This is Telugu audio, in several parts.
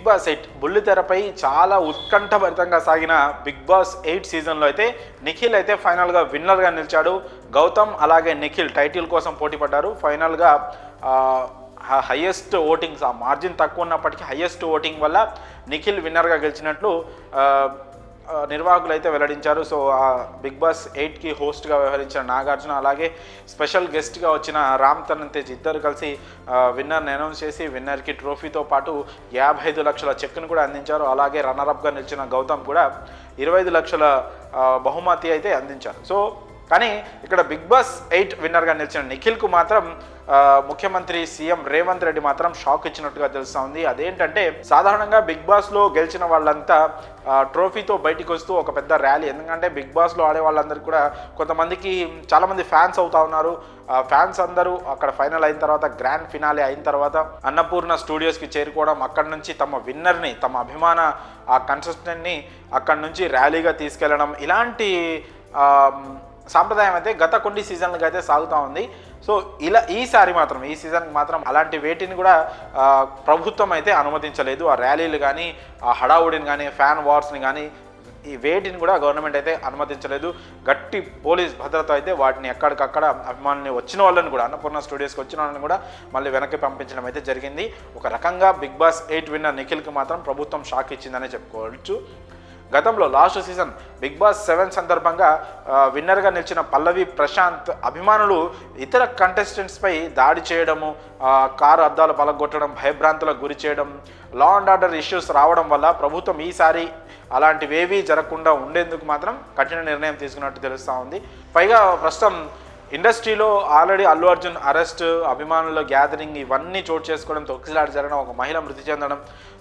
బిగ్ బాస్ 8 బుల్లితెరపై చాలా ఉత్కంఠభరితంగా సాగిన బిగ్ బాస్ 8 సీజన్లో అయితే నిఖిల్ అయితే ఫైనల్గా విన్నర్గా నిలిచాడు. గౌతమ్ అలాగే నిఖిల్ టైటిల్ కోసం పోటీ పడ్డారు. ఫైనల్గా హైయెస్ట్ ఓటింగ్స్, ఆ మార్జిన్ తక్కువ ఉన్నప్పటికీ హైయెస్ట్ ఓటింగ్ వల్ల నిఖిల్ విన్నర్గా గెలిచినట్లు నిర్వాహకులు అయితే వెల్లడించారు. సో ఆ బిగ్ బాస్ 8కి హోస్ట్గా వ్యవహరించిన నాగార్జున అలాగే స్పెషల్ గెస్ట్గా వచ్చిన రామ్ తరుణ్ తేజ్ ఇద్దరు కలిసి విన్నర్ని అనౌన్స్ చేసి విన్నర్కి ట్రోఫీతో పాటు 55 లక్షల చెక్ను కూడా అందించారు. అలాగే రన్నరప్గా నిలిచిన గౌతమ్ కూడా 25 లక్షల బహుమతి అయితే అందించారు. సో కానీ ఇక్కడ బిగ్ బాస్ 8 విన్నర్గా నిలిచిన నిఖిల్కు మాత్రం ముఖ్యమంత్రి సీఎం రేవంత్ రెడ్డి మాత్రం షాక్ ఇచ్చినట్టుగా తెలుస్తూ ఉంది. అదేంటంటే సాధారణంగా బిగ్ బాస్లో గెలిచిన వాళ్ళంతా ట్రోఫీతో బయటికి వస్తూ ఒక పెద్ద ర్యాలీ, ఎందుకంటే బిగ్ బాస్లో ఆడే వాళ్ళందరికీ కూడా కొంతమందికి చాలామంది ఫ్యాన్స్ అవుతా ఉన్నారు. ఫ్యాన్స్ అందరూ అక్కడ ఫైనల్ అయిన తర్వాత, గ్రాండ్ ఫినాలే అయిన తర్వాత అన్నపూర్ణ స్టూడియోస్కి చేరుకోవడం, అక్కడి నుంచి తమ విన్నర్ని, తమ అభిమాన ఆ కంటెస్టెంట్ని అక్కడి నుంచి ర్యాలీగా తీసుకెళ్లడం, ఇలాంటి సాంప్రదాయం అయితే గత కొన్ని సీజన్లుగా అయితే సాగుతూ ఉంది. సో ఈ సీజన్కి మాత్రం అలాంటి వేటిని కూడా ప్రభుత్వం అయితే అనుమతించలేదు. ఆ ర్యాలీలు కానీ, ఆ హడావుడిని కానీ, ఫ్యాన్ వార్స్ని కానీ, ఈ వేటిని కూడా గవర్నమెంట్ అయితే అనుమతించలేదు. గట్టి పోలీస్ భద్రత అయితే వాటిని ఎక్కడికక్కడ అభిమానులు వచ్చిన వాళ్ళని కూడా, అన్నపూర్ణ స్టూడియోస్కి వచ్చిన వాళ్ళని కూడా మళ్ళీ వెనక్కి పంపించడం అయితే జరిగింది. ఒక రకంగా బిగ్ బాస్ 8 విన్నర్ నిఖిల్కి మాత్రం ప్రభుత్వం షాక్ ఇచ్చిందనే చెప్పుకోవచ్చు. గతంలో లాస్ట్ సీజన్ బిగ్ బాస్ 7 సందర్భంగా విన్నర్గా నిలిచిన పల్లవి ప్రశాంత్ అభిమానులు ఇతర కంటెస్టెంట్స్పై దాడి చేయడము, కారు అద్దాలు పలగొట్టడం, భయభ్రాంతులకు గురి చేయడం, లా అండ్ ఆర్డర్ ఇష్యూస్ రావడం వల్ల ప్రభుత్వం ఈసారి అలాంటివేవీ జరగకుండా ఉండేందుకు మాత్రం కఠిన నిర్ణయం తీసుకున్నట్టు తెలుస్తూ ఉంది. పైగా ప్రస్తుతం ఇండస్ట్రీలో ఆల్రెడీ అల్లు అర్జున్ అరెస్ట్, అభిమానుల గ్యాదరింగ్ ఇవన్నీ చోటు చేసుకోవడం, తొక్కిసలాట జరగడం, ఒక మహిళ మృతి చెందడం,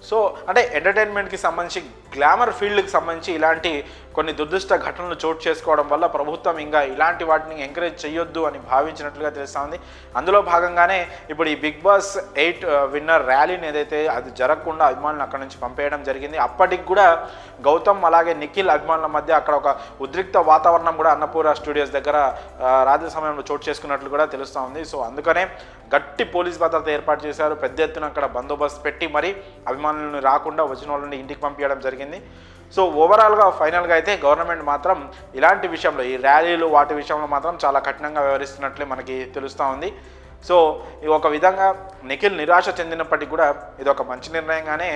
సో అంటే ఎంటర్టైన్మెంట్కి సంబంధించి, గ్లామర్ ఫీల్డ్కి సంబంధించి ఇలాంటి కొన్ని దురదృష్ట ఘటనలు చోటు చేసుకోవడం వల్ల ప్రభుత్వం ఇంకా ఇలాంటి వాటిని ఎంకరేజ్ చేయొద్దు అని భావించినట్లుగా తెలుస్తూ ఉంది. అందులో భాగంగానే ఇప్పుడు ఈ బిగ్ బాస్ 8 విన్నర్ ర్యాలీని ఏదైతే అది జరగకుండా అభిమానులను అక్కడ నుంచి పంపేయడం జరిగింది. అప్పటికి కూడా గౌతమ్ అలాగే నిఖిల్ అభిమానుల మధ్య అక్కడ ఒక ఉద్రిక్త వాతావరణం కూడా అన్నపూర్ణ స్టూడియోస్ దగ్గర రాత్రి సమయంలో చోటు చేసుకున్నట్లు కూడా తెలుస్తూ ఉంది. సో అందుకనే గట్టి పోలీస్ భద్రత ఏర్పాటు చేశారు. పెద్ద ఎత్తున అక్కడ బందోబస్తు పెట్టి మరి అభిమానులను రాకుండా వచ్చిన వాళ్ళని ఇంటికి పంపించడం జరిగింది. సో ఓవరాల్గా ఫైనల్గా అయితే గవర్నమెంట్ మాత్రం ఇలాంటి విషయంలో, ఈ ర్యాలీలు వాటి విషయంలో మాత్రం చాలా కఠినంగా వ్యవహరిస్తున్నట్లే మనకి తెలుస్తూ ఉంది. సో ఒక విధంగా నిఖిల్ నిరాశ చెందినప్పటికీ కూడా ఇది ఒక మంచి నిర్ణయంగానే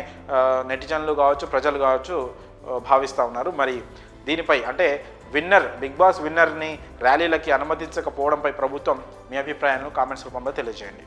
నెటిజన్లు కావచ్చు, ప్రజలు కావచ్చు భావిస్తూ ఉన్నారు. మరి దీనిపై అంటే బిగ్ బాస్ విన్నర్ని ర్యాలీలకి అనుమతించకపోవడంపై ప్రభుత్వం మీ అభిప్రాయాలను కామెంట్స్ రూపంలో తెలియజేయండి.